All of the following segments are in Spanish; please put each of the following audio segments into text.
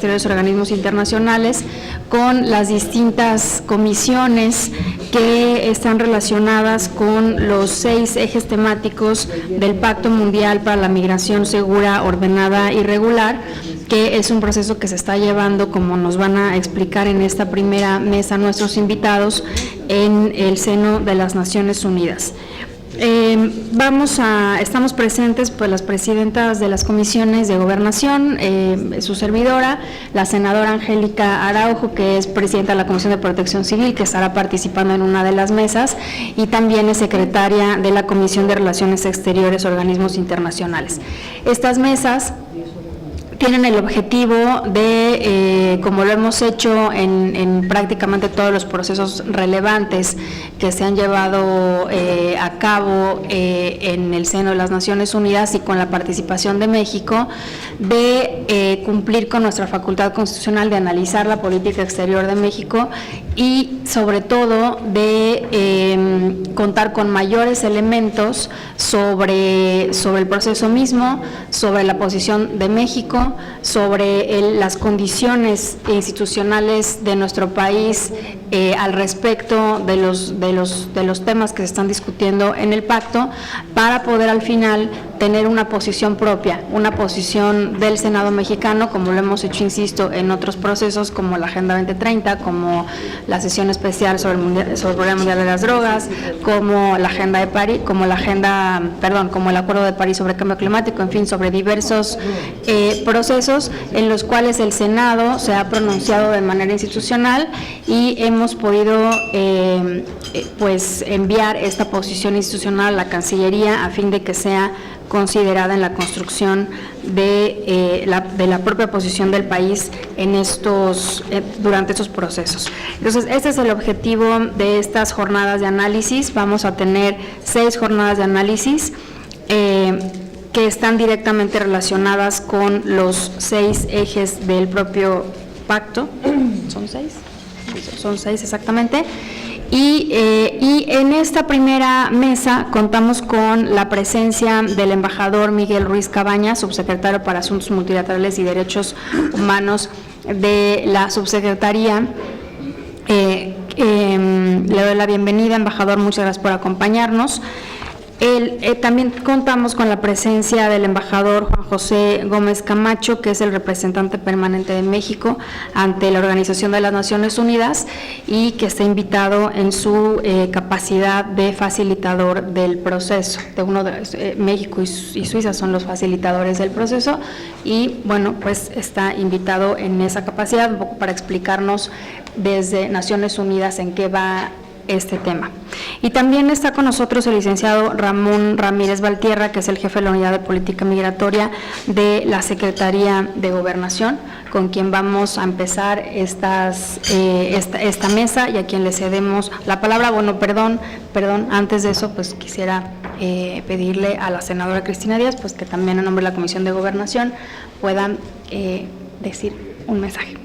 Exteriores, organismos internacionales, con las distintas comisiones que están relacionadas con los 6 ejes temáticos del Pacto Mundial para la Migración Segura, Ordenada y Regular, que es un proceso que se está llevando, como nos van a explicar en esta primera mesa nuestros invitados, en el seno de las Naciones Unidas. Estamos presentes pues las presidentas de las comisiones de Gobernación, su servidora, la senadora Angélica Araujo, que es presidenta de la Comisión de Protección Civil, que estará participando en una de las mesas, y también es secretaria de la Comisión de Relaciones Exteriores, Organismos Internacionales. Estas mesas tienen el objetivo de, como lo hemos hecho en prácticamente todos los procesos relevantes que se han llevado a cabo en el seno de las Naciones Unidas y con la participación de México, de cumplir con nuestra facultad constitucional de analizar la política exterior de México y sobre todo de contar con mayores elementos sobre el proceso mismo, sobre la posición de México, sobre las condiciones institucionales de nuestro país al respecto de los temas que se están discutiendo en el pacto, para poder al final tener una posición propia, una posición del Senado mexicano, como lo hemos hecho, insisto, en otros procesos como la Agenda 2030, como la sesión especial sobre el Programa Mundial de las Drogas, como la Agenda de París, como el Acuerdo de París sobre Cambio Climático, en fin, sobre diversos procesos en los cuales el Senado se ha pronunciado de manera institucional y hemos podido pues enviar esta posición institucional a la Cancillería a fin de que sea considerada en la construcción de la propia posición del país en durante estos procesos. Entonces, este es el objetivo de estas jornadas de análisis. Vamos a tener 6 jornadas de análisis que están directamente relacionadas con los 6 ejes del propio pacto. ¿Son 6? Son 6 exactamente. Y en esta primera mesa contamos con la presencia del embajador Miguel Ruiz Cabañas, subsecretario para Asuntos Multilaterales y Derechos Humanos de la Subsecretaría. Le doy la bienvenida, embajador, muchas gracias por acompañarnos. También contamos con la presencia del embajador Juan José Gómez Camacho, que es el representante permanente de México ante la Organización de las Naciones Unidas y que está invitado en su capacidad de facilitador del proceso. México y Suiza son los facilitadores del proceso y, bueno, pues está invitado en esa capacidad un poco para explicarnos desde Naciones Unidas en qué va este tema. Y también está con nosotros el licenciado Ramón Ramírez Valtierra, que es el jefe de la Unidad de Política Migratoria de la Secretaría de Gobernación, con quien vamos a empezar esta mesa y a quien le cedemos la palabra. Bueno, perdón, antes de eso, pues quisiera pedirle a la senadora Cristina Díaz, pues que también en nombre de la Comisión de Gobernación puedan decir un mensaje.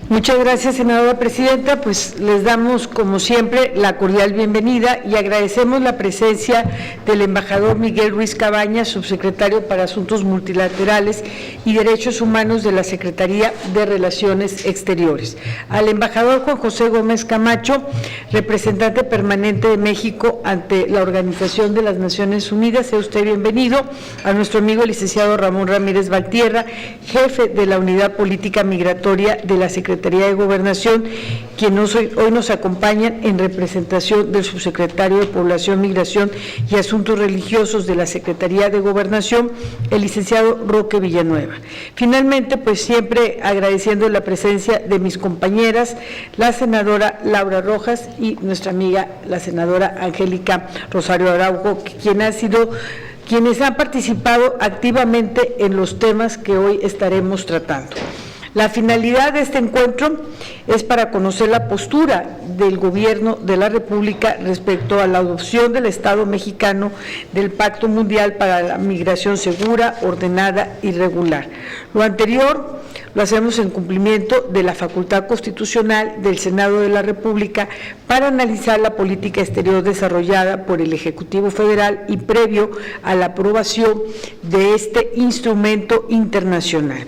Muchas gracias, senadora presidenta. Pues les damos, como siempre, la cordial bienvenida y agradecemos la presencia del embajador Miguel Ruiz Cabañas, subsecretario para Asuntos Multilaterales y Derechos Humanos de la Secretaría de Relaciones Exteriores, al embajador Juan José Gómez Camacho, representante permanente de México ante la Organización de las Naciones Unidas. Sea usted bienvenido. A nuestro amigo el licenciado Ramón Ramírez Valtierra, jefe de la Unidad Política Migratoria de la Secretaría de Gobernación, quien hoy nos acompañan en representación del subsecretario de Población, Migración y Asuntos Religiosos de la Secretaría de Gobernación, el licenciado Roque Villanueva. Finalmente, pues siempre agradeciendo la presencia de mis compañeras, la senadora Laura Rojas y nuestra amiga la senadora Angélica Rosario Araujo, quienes han participado activamente en los temas que hoy estaremos tratando. La finalidad de este encuentro es para conocer la postura del Gobierno de la República respecto a la adopción del Estado mexicano del Pacto Mundial para la Migración Segura, Ordenada y Regular. Lo anterior lo hacemos en cumplimiento de la facultad constitucional del Senado de la República para analizar la política exterior desarrollada por el Ejecutivo Federal y previo a la aprobación de este instrumento internacional.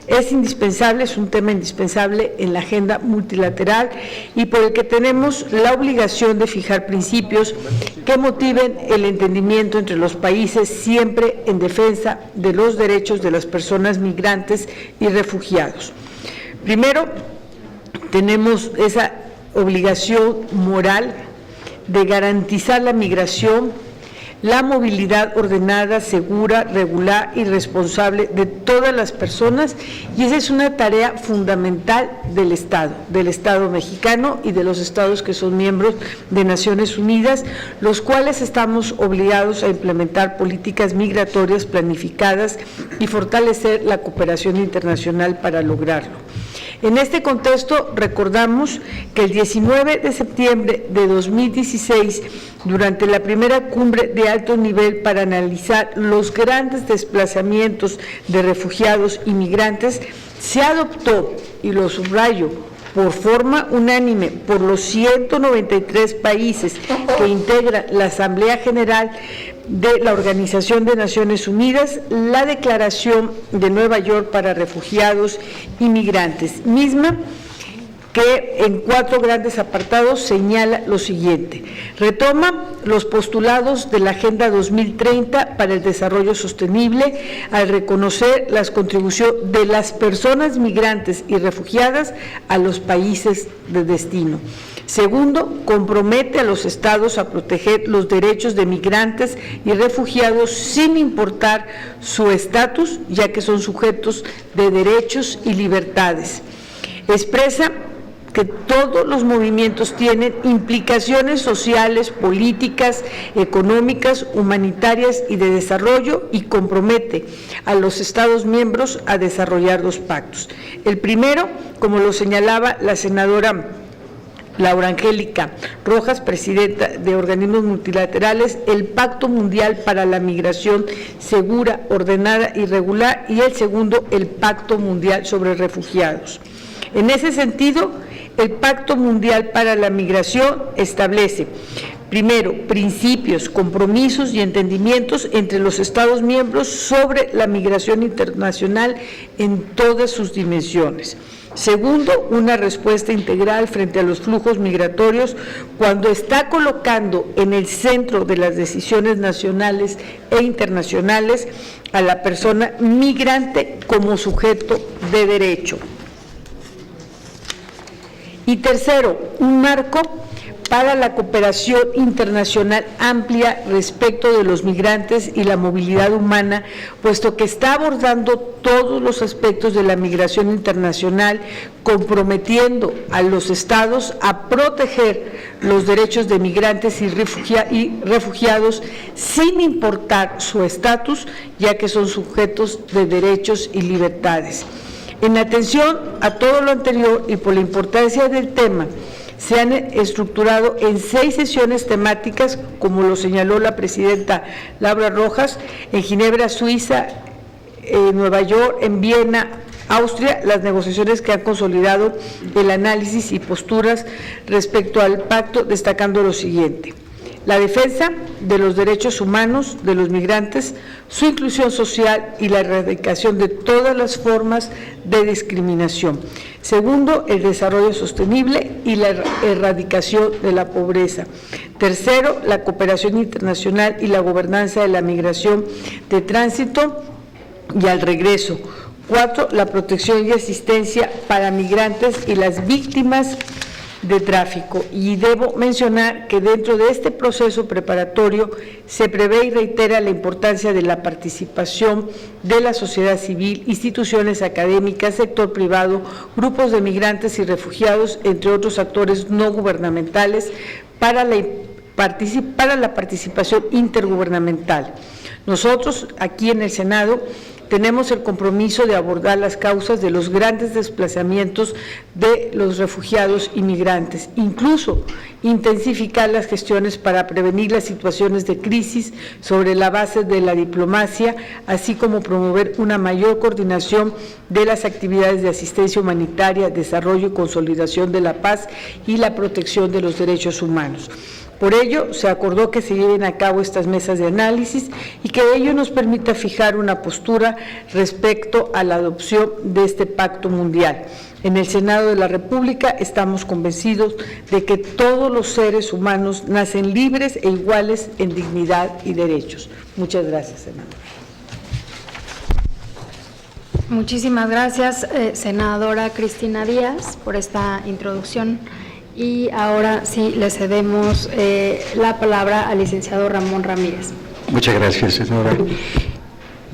Es indispensable, es un tema indispensable en la agenda multilateral y por el que tenemos la obligación de fijar principios que motiven el entendimiento entre los países, siempre en defensa de los derechos de las personas migrantes y refugiados. Primero, tenemos esa obligación moral de garantizar la migración, la movilidad ordenada, segura, regular y responsable de todas las personas, y esa es una tarea fundamental del Estado mexicano y de los estados que son miembros de Naciones Unidas, los cuales estamos obligados a implementar políticas migratorias planificadas y fortalecer la cooperación internacional para lograrlo. En este contexto, recordamos que el 19 de septiembre de 2016, durante la primera cumbre de alto nivel para analizar los grandes desplazamientos de refugiados y migrantes, se adoptó, y lo subrayo, por forma unánime por los 193 países que integran la Asamblea General de la Organización de Naciones Unidas, la Declaración de Nueva York para Refugiados y Migrantes, misma que en 4 grandes apartados señala lo siguiente: retoma los postulados de la Agenda 2030 para el Desarrollo Sostenible al reconocer las contribuciones de las personas migrantes y refugiadas a los países de destino. Segundo, compromete a los estados a proteger los derechos de migrantes y refugiados sin importar su estatus, ya que son sujetos de derechos y libertades. Expresa que todos los movimientos tienen implicaciones sociales, políticas, económicas, humanitarias y de desarrollo, y compromete a los Estados miembros a desarrollar 2 pactos. El primero, como lo señalaba la senadora Laura Angélica Rojas, presidenta de organismos multilaterales, el Pacto Mundial para la Migración Segura, Ordenada y Regular, y el segundo, el Pacto Mundial sobre Refugiados. En ese sentido, el Pacto Mundial para la Migración establece, primero, principios, compromisos y entendimientos entre los Estados miembros sobre la migración internacional en todas sus dimensiones. Segundo, una respuesta integral frente a los flujos migratorios cuando está colocando en el centro de las decisiones nacionales e internacionales a la persona migrante como sujeto de derecho. Y tercero, un marco para la cooperación internacional amplia respecto de los migrantes y la movilidad humana, puesto que está abordando todos los aspectos de la migración internacional, comprometiendo a los estados a proteger los derechos de migrantes y refugiados sin importar su estatus, ya que son sujetos de derechos y libertades. En atención a todo lo anterior y por la importancia del tema, se han estructurado en 6 sesiones temáticas, como lo señaló la presidenta Laura Rojas, en Ginebra, Suiza, en Nueva York, en Viena, Austria, las negociaciones que han consolidado el análisis y posturas respecto al pacto, destacando lo siguiente: la defensa de los derechos humanos de los migrantes, su inclusión social y la erradicación de todas las formas de discriminación. Segundo, el desarrollo sostenible y la erradicación de la pobreza. Tercero, la cooperación internacional y la gobernanza de la migración de tránsito y al regreso. 4, la protección y asistencia para migrantes y las víctimas de tráfico. Y debo mencionar que dentro de este proceso preparatorio se prevé y reitera la importancia de la participación de la sociedad civil, instituciones académicas, sector privado, grupos de migrantes y refugiados, entre otros actores no gubernamentales, para la participación intergubernamental. Nosotros, aquí en el Senado, Tenemos el compromiso de abordar las causas de los grandes desplazamientos de los refugiados y migrantes, incluso intensificar las gestiones para prevenir las situaciones de crisis sobre la base de la diplomacia, así como promover una mayor coordinación de las actividades de asistencia humanitaria, desarrollo y consolidación de la paz y la protección de los derechos humanos. Por ello, se acordó que se lleven a cabo estas mesas de análisis y que ello nos permita fijar una postura respecto a la adopción de este pacto mundial. En el Senado de la República estamos convencidos de que todos los seres humanos nacen libres e iguales en dignidad y derechos. Muchas gracias, senador. Muchísimas gracias, senadora Cristina Díaz, por esta introducción. Y ahora sí le cedemos la palabra al licenciado Ramón Ramírez. Muchas gracias, senadora.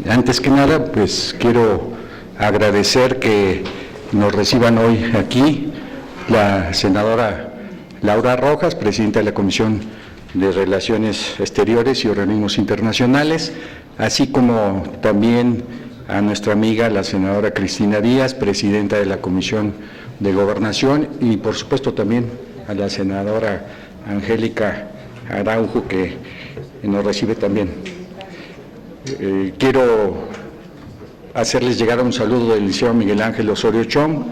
Antes que nada, pues quiero agradecer que nos reciban hoy aquí la senadora Laura Rojas, presidenta de la Comisión de Relaciones Exteriores y Organismos Internacionales, así como también a nuestra amiga la senadora Cristina Díaz, presidenta de la Comisión de Gobernación, y por supuesto también a la senadora Angélica Araujo, que nos recibe también. Quiero hacerles llegar un saludo del licenciado Miguel Ángel Osorio Chong,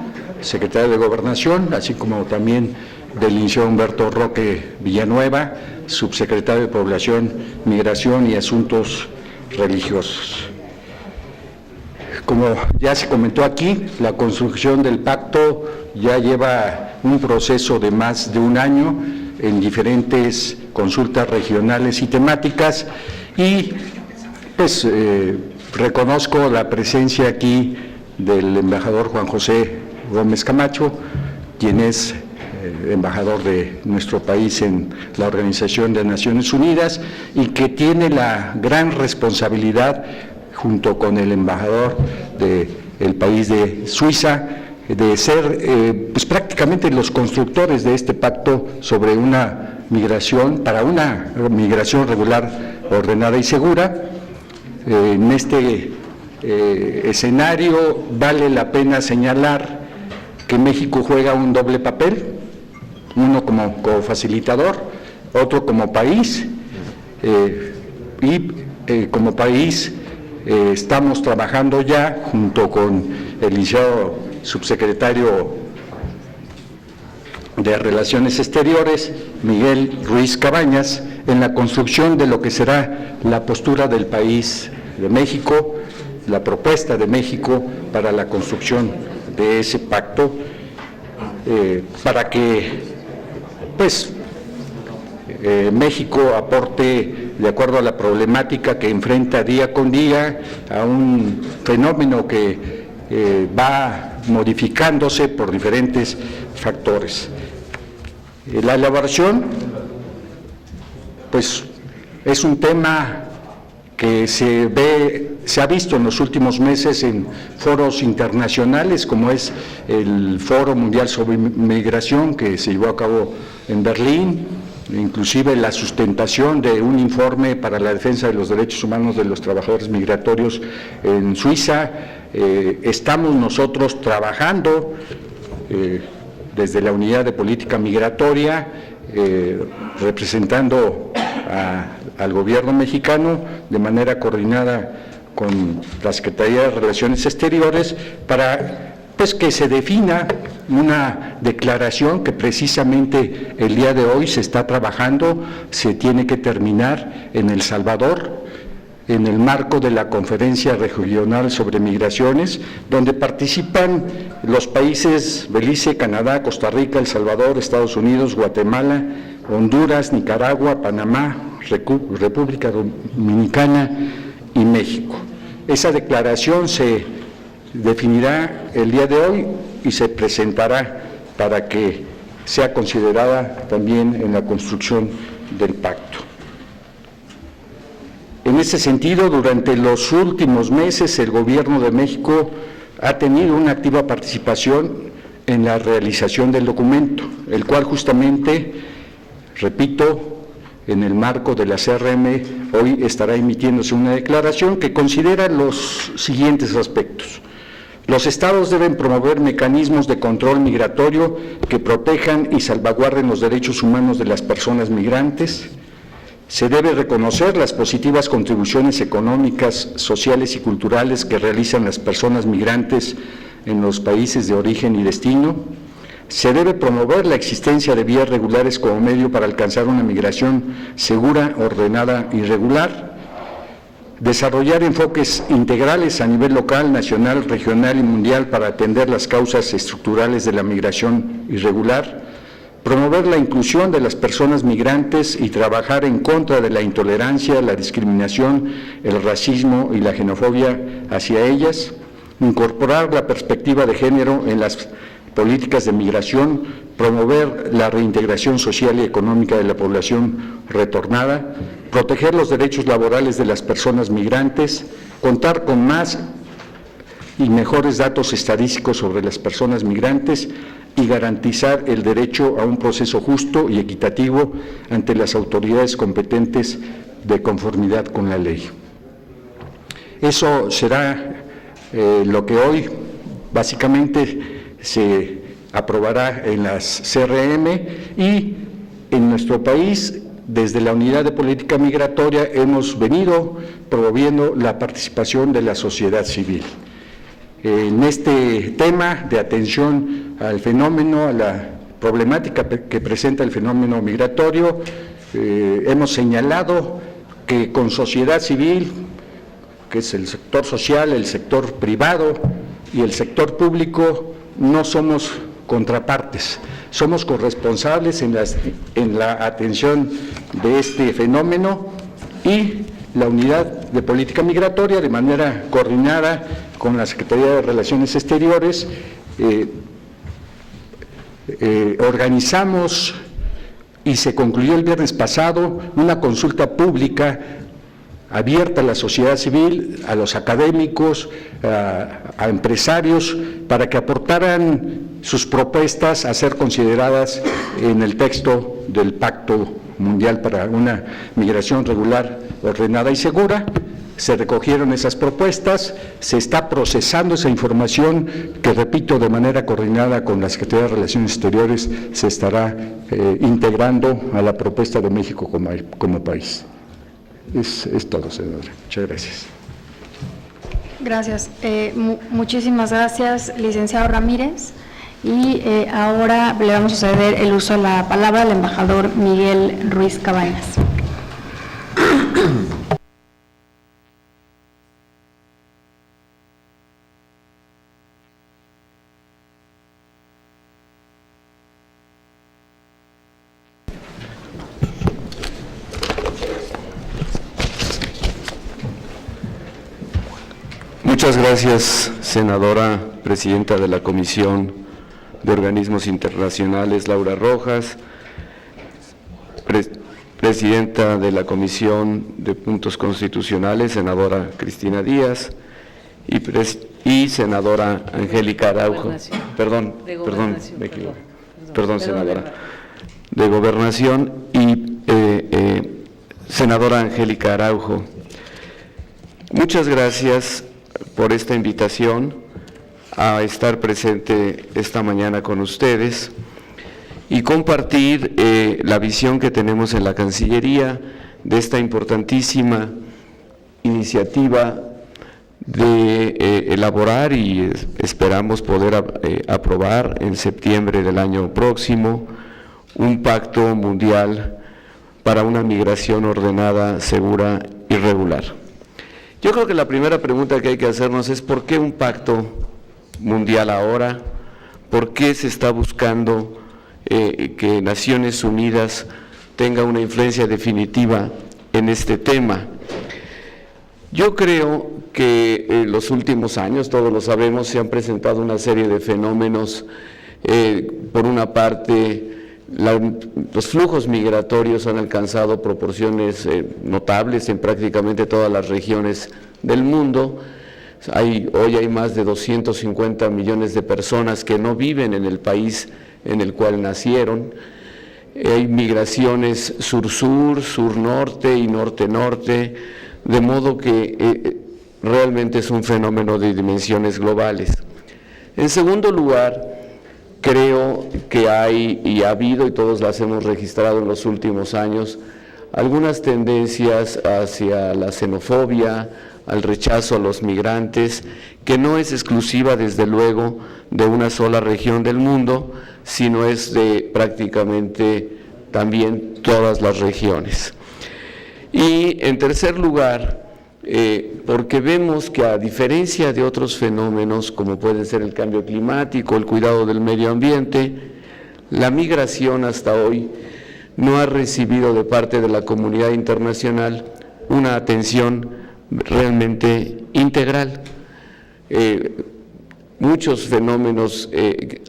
secretario de Gobernación, así como también del licenciado Humberto Roque Villanueva, subsecretario de Población, Migración y Asuntos Religiosos. Como ya se comentó aquí, la construcción del pacto ya lleva un proceso de más de un año en diferentes consultas regionales y temáticas, y pues reconozco la presencia aquí del embajador Juan José Gómez Camacho, quien es embajador de nuestro país en la Organización de Naciones Unidas y que tiene la gran responsabilidad, junto con el embajador del país de Suiza, de ser pues prácticamente los constructores de este pacto sobre una migración, para una migración regular, ordenada y segura. En este escenario vale la pena señalar que México juega un doble papel, uno como cofacilitador, otro como país, y como país estamos trabajando ya junto con el licenciado subsecretario de Relaciones Exteriores, Miguel Ruiz Cabañas, en la construcción de lo que será la postura del país de México, la propuesta de México para la construcción de ese pacto, para que pues México aporte de acuerdo a la problemática que enfrenta día con día, a un fenómeno que va modificándose por diferentes factores. La elaboración, pues, es un tema que se ha visto en los últimos meses en foros internacionales, como es el Foro Mundial sobre Migración, que se llevó a cabo en Berlín, inclusive la sustentación de un informe para la defensa de los derechos humanos de los trabajadores migratorios en Suiza. Estamos nosotros trabajando desde la Unidad de Política Migratoria, representando al gobierno mexicano de manera coordinada con la Secretaría de Relaciones Exteriores, para pues que se defina una declaración que precisamente el día de hoy se está trabajando, se tiene que terminar en El Salvador, en el marco de la Conferencia Regional sobre Migraciones, donde participan los países Belice, Canadá, Costa Rica, El Salvador, Estados Unidos, Guatemala, Honduras, Nicaragua, Panamá, República Dominicana y México. Esa declaración se definirá el día de hoy y se presentará para que sea considerada también en la construcción del pacto. En ese sentido, durante los últimos meses, el Gobierno de México ha tenido una activa participación en la realización del documento, el cual justamente, repito, en el marco de la CRM, hoy estará emitiéndose una declaración que considera los siguientes aspectos. Los estados deben promover mecanismos de control migratorio que protejan y salvaguarden los derechos humanos de las personas migrantes. Se debe reconocer las positivas contribuciones económicas, sociales y culturales que realizan las personas migrantes en los países de origen y destino. Se debe promover la existencia de vías regulares como medio para alcanzar una migración segura, ordenada y regular. Desarrollar enfoques integrales a nivel local, nacional, regional y mundial para atender las causas estructurales de la migración irregular. Promover la inclusión de las personas migrantes y trabajar en contra de la intolerancia, la discriminación, el racismo y la xenofobia hacia ellas. Incorporar la perspectiva de género en las políticas de migración, promover la reintegración social y económica de la población retornada, proteger los derechos laborales de las personas migrantes, contar con más y mejores datos estadísticos sobre las personas migrantes y garantizar el derecho a un proceso justo y equitativo ante las autoridades competentes de conformidad con la ley. Eso será lo que hoy básicamente se aprobará en las CRM, y en nuestro país, desde la Unidad de Política Migratoria, hemos venido promoviendo la participación de la sociedad civil. En este tema de atención al fenómeno, a la problemática que presenta el fenómeno migratorio, hemos señalado que con sociedad civil, que es el sector social, el sector privado y el sector público, no somos contrapartes, somos corresponsables en la atención de este fenómeno, y la Unidad de Política Migratoria, de manera coordinada con la Secretaría de Relaciones Exteriores, organizamos, y se concluyó el viernes pasado, una consulta pública abierta a la sociedad civil, a los académicos, a empresarios, para que aportaran sus propuestas a ser consideradas en el texto del Pacto Mundial para una Migración Regular, Ordenada y Segura. Se recogieron esas propuestas, se está procesando esa información que, repito, de manera coordinada con la Secretaría de Relaciones Exteriores, se estará integrando a la propuesta de México como país. Es todo, senadora. Muchas gracias. Gracias. Muchísimas gracias, licenciado Ramírez. Y ahora le vamos a ceder el uso de la palabra al embajador Miguel Ruiz Cabañas. Muchas gracias, senadora presidenta de la Comisión de Organismos Internacionales, Laura Rojas, presidenta de la Comisión de Puntos Constitucionales, senadora Cristina Díaz, y senadora Angélica Araujo. Perdón, me equivoco. Perdón, senadora. De Gobernación y senadora Angélica Araujo. Muchas gracias por esta invitación a estar presente esta mañana con ustedes y compartir la visión que tenemos en la Cancillería de esta importantísima iniciativa de elaborar y esperamos poder aprobar en septiembre del año próximo un pacto mundial para una migración ordenada, segura y regular. Yo creo que la primera pregunta que hay que hacernos es ¿por qué un pacto mundial ahora? ¿Por qué se está buscando que Naciones Unidas tenga una influencia definitiva en este tema? Yo creo que en los últimos años, todos lo sabemos, se han presentado una serie de fenómenos. Por una parte, los flujos migratorios han alcanzado proporciones notables en prácticamente todas las regiones del mundo. Hoy hay más de 250 millones de personas que no viven en el país en el cual nacieron. hay migraciones sur-sur, sur-norte y norte-norte, de modo que realmente es un fenómeno de dimensiones globales. En segundo lugar, creo que hay y ha habido, y todos las hemos registrado en los últimos años, algunas tendencias hacia la xenofobia, al rechazo a los migrantes, que no es exclusiva, desde luego, de una sola región del mundo, sino es de prácticamente también todas las regiones. Y en tercer lugar, porque vemos que, a diferencia de otros fenómenos como pueden ser el cambio climático, el cuidado del medio ambiente, la migración hasta hoy no ha recibido de parte de la comunidad internacional una atención realmente integral. Muchos fenómenos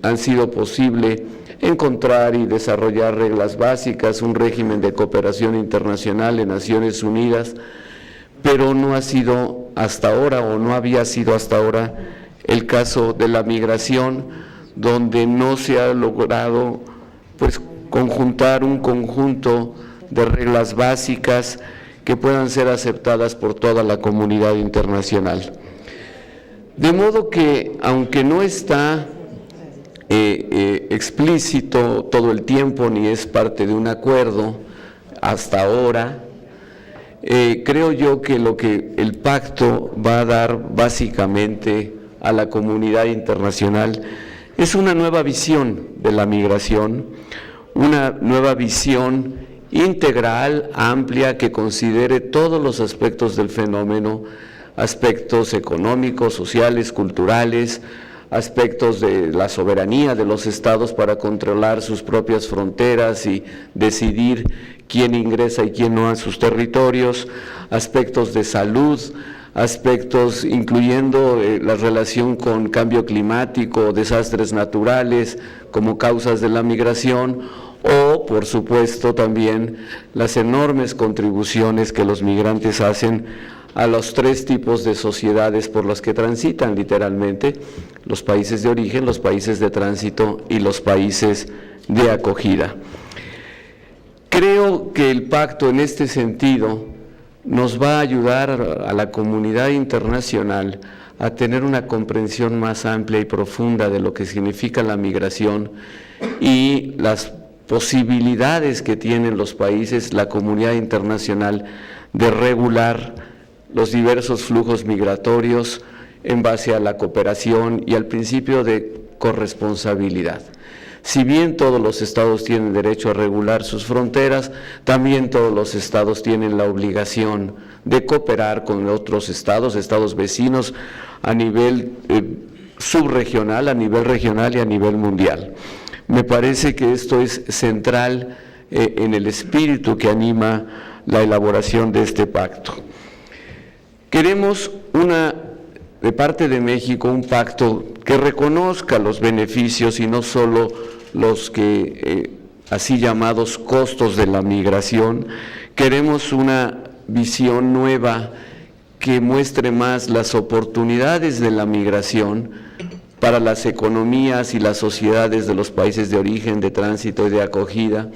han sido posible encontrar y desarrollar reglas básicas, un régimen de cooperación internacional en Naciones Unidas, pero no ha sido hasta ahora, o no había sido hasta ahora, el caso de la migración, donde no se ha logrado pues conjuntar un conjunto de reglas básicas que puedan ser aceptadas por toda la comunidad internacional. De modo que, aunque no está explícito todo el tiempo, ni es parte de un acuerdo hasta ahora, creo yo que lo que el pacto va a dar básicamente a la comunidad internacional es una nueva visión de la migración, una nueva visión integral, amplia, que considere todos los aspectos del fenómeno, aspectos económicos, sociales, culturales, aspectos de la soberanía de los estados para controlar sus propias fronteras y decidir quién ingresa y quién no a sus territorios, aspectos de salud, aspectos incluyendo la relación con cambio climático, desastres naturales como causas de la migración, o, por supuesto, también las enormes contribuciones que los migrantes hacen a los tres tipos de sociedades por las que transitan literalmente: los países de origen, los países de tránsito y los países de acogida. Creo que el pacto, en este sentido, nos va a ayudar a la comunidad internacional a tener una comprensión más amplia y profunda de lo que significa la migración y las posibilidades que tienen los países, la comunidad internacional, de regular los diversos flujos migratorios en base a la cooperación y al principio de corresponsabilidad. Si bien todos los estados tienen derecho a regular sus fronteras, también todos los estados tienen la obligación de cooperar con otros estados, estados vecinos, a nivel subregional, a nivel regional y a nivel mundial. Me parece que esto es central en el espíritu que anima la elaboración de este pacto. Queremos de parte de México, un pacto que reconozca los beneficios y no solo los que así llamados costos de la migración. Queremos una visión nueva que muestre más las oportunidades de la migración para las economías y las sociedades de los países de origen, de tránsito y de acogida.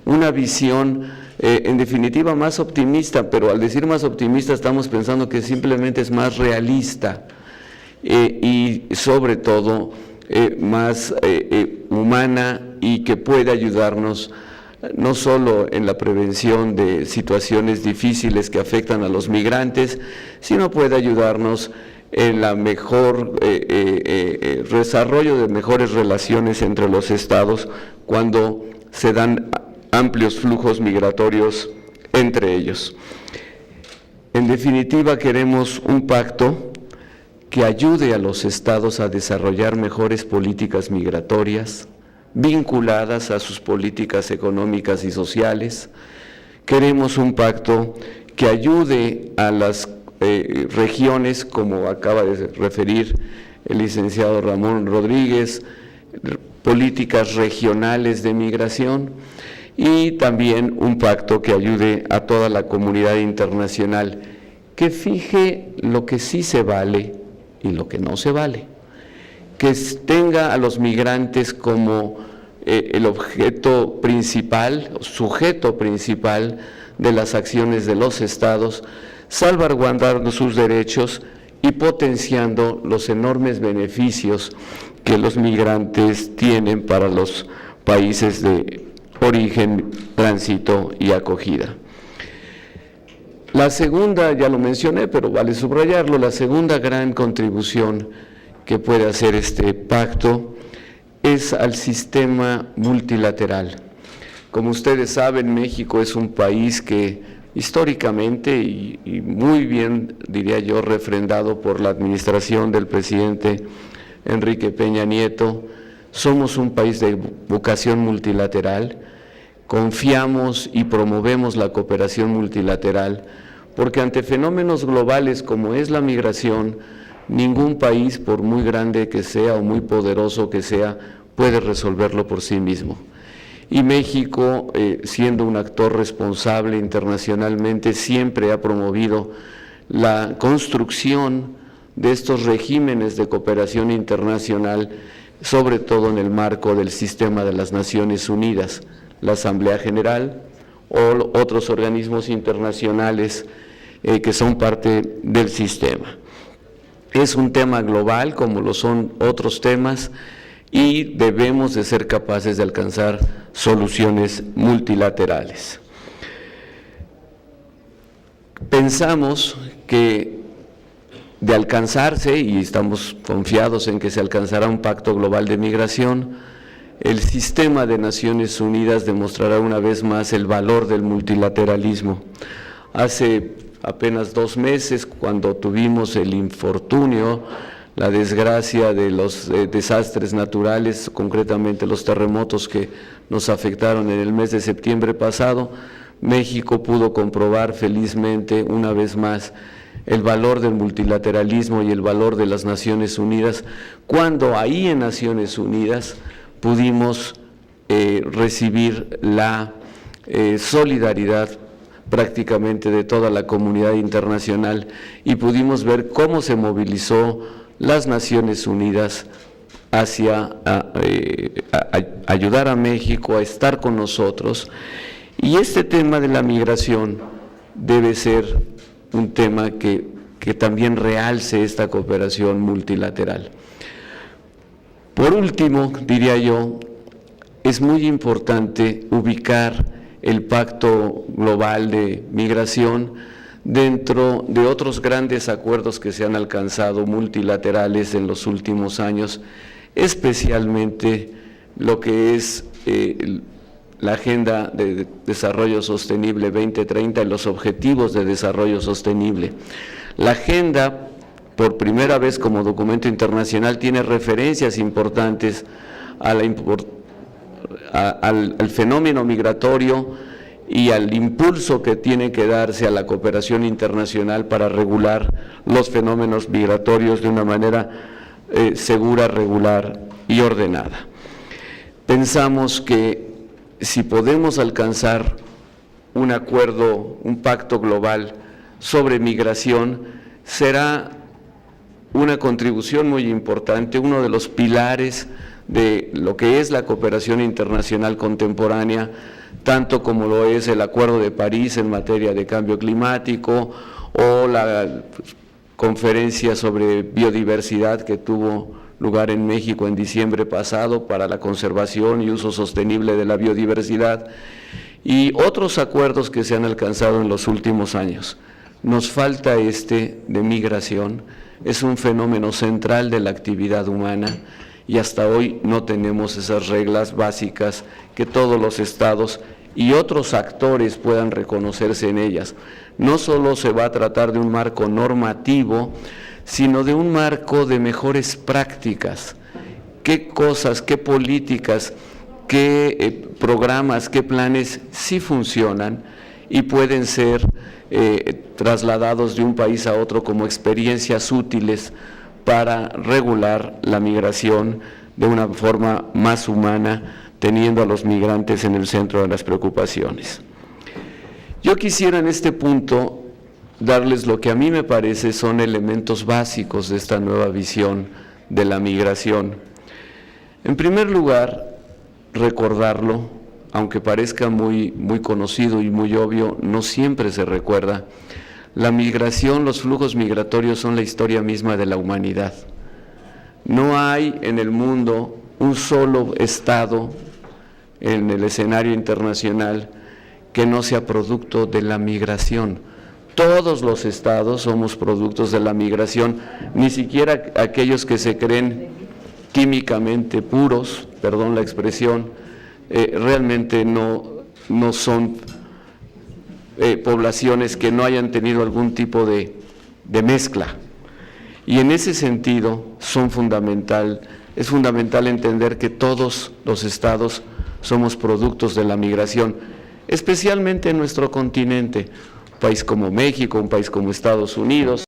Una visión en definitiva más optimista, pero al decir más optimista estamos pensando que simplemente es más realista y sobre todo más humana, y que puede ayudarnos no solo en la prevención de situaciones difíciles que afectan a los migrantes, sino puede ayudarnos en la mejor desarrollo de mejores relaciones entre los estados cuando se dan amplios flujos migratorios entre ellos. En definitiva, queremos un pacto que ayude a los estados a desarrollar mejores políticas migratorias vinculadas a sus políticas económicas y sociales. Queremos un pacto que ayude a las regiones, como acaba de referir el licenciado Ramón Rodríguez, políticas regionales de migración, y también un pacto que ayude a toda la comunidad internacional, que fije lo que sí se vale y lo que no se vale, que tenga a los migrantes como el objeto principal, sujeto principal de las acciones de los estados, salvaguardando sus derechos y potenciando los enormes beneficios que los migrantes tienen para los países de origen, tránsito y acogida. La segunda, ya lo mencioné, pero vale subrayarlo, la segunda gran contribución que puede hacer este pacto es al sistema multilateral. Como ustedes saben, México es un país que históricamente y muy bien, diría yo, refrendado por la administración del presidente Enrique Peña Nieto, somos un país de vocación multilateral, confiamos y promovemos la cooperación multilateral, porque ante fenómenos globales como es la migración, ningún país, por muy grande que sea o muy poderoso que sea, puede resolverlo por sí mismo. Y México, siendo un actor responsable internacionalmente, siempre ha promovido la construcción de estos regímenes de cooperación internacional, sobre todo en el marco del sistema de las Naciones Unidas, la Asamblea General o otros organismos internacionales que son parte del sistema. Es un tema global, como lo son otros temas, y debemos de ser capaces de alcanzar soluciones multilaterales. Pensamos que de alcanzarse, y estamos confiados en que se alcanzará un pacto global de migración, el sistema de Naciones Unidas demostrará una vez más el valor del multilateralismo. Hace apenas 2 meses, cuando tuvimos el infortunio, la desgracia de los desastres naturales, concretamente los terremotos que nos afectaron en el mes de septiembre pasado, México pudo comprobar felizmente una vez más el valor del multilateralismo y el valor de las Naciones Unidas, cuando ahí en Naciones Unidas pudimos recibir la solidaridad prácticamente de toda la comunidad internacional y pudimos ver cómo se movilizó las Naciones Unidas hacia ayudar a México a estar con nosotros. Y este tema de la migración debe ser un tema que también realce esta cooperación multilateral. Por último, diría yo, es muy importante ubicar el Pacto Global de Migración dentro de otros grandes acuerdos que se han alcanzado multilaterales en los últimos años, especialmente lo que es la Agenda de Desarrollo Sostenible 2030 y los Objetivos de Desarrollo Sostenible. La Agenda, por primera vez como documento internacional, tiene referencias importantes a al fenómeno migratorio y al impulso que tiene que darse a la cooperación internacional para regular los fenómenos migratorios de una manera segura, regular y ordenada. Pensamos que si podemos alcanzar un acuerdo, un pacto global sobre migración, será una contribución muy importante, uno de los pilares de lo que es la cooperación internacional contemporánea, tanto como lo es el Acuerdo de París en materia de cambio climático o la conferencia sobre biodiversidad que tuvo lugar en México en diciembre pasado para la conservación y uso sostenible de la biodiversidad, y otros acuerdos que se han alcanzado en los últimos años. Nos falta de migración, es un fenómeno central de la actividad humana y hasta hoy no tenemos esas reglas básicas que todos los estados y otros actores puedan reconocerse en ellas. No solo se va a tratar de un marco normativo, sino de un marco de mejores prácticas. ¿Qué cosas, qué políticas, qué programas, qué planes sí funcionan y pueden ser trasladados de un país a otro como experiencias útiles para regular la migración de una forma más humana, teniendo a los migrantes en el centro de las preocupaciones? Yo quisiera en este punto darles lo que a mí me parece son elementos básicos de esta nueva visión de la migración. En primer lugar, recordarlo, aunque parezca muy conocido y muy obvio, no siempre se recuerda. La migración, los flujos migratorios son la historia misma de la humanidad. No hay en el mundo un solo estado en el escenario internacional que no sea producto de la migración. Todos los estados somos productos de la migración, ni siquiera aquellos que se creen químicamente puros, perdón la expresión, realmente no son poblaciones que no hayan tenido algún tipo de mezcla. Y en ese sentido es fundamental entender que todos los estados somos productos de la migración, especialmente en nuestro continente, un país como México, un país como Estados Unidos.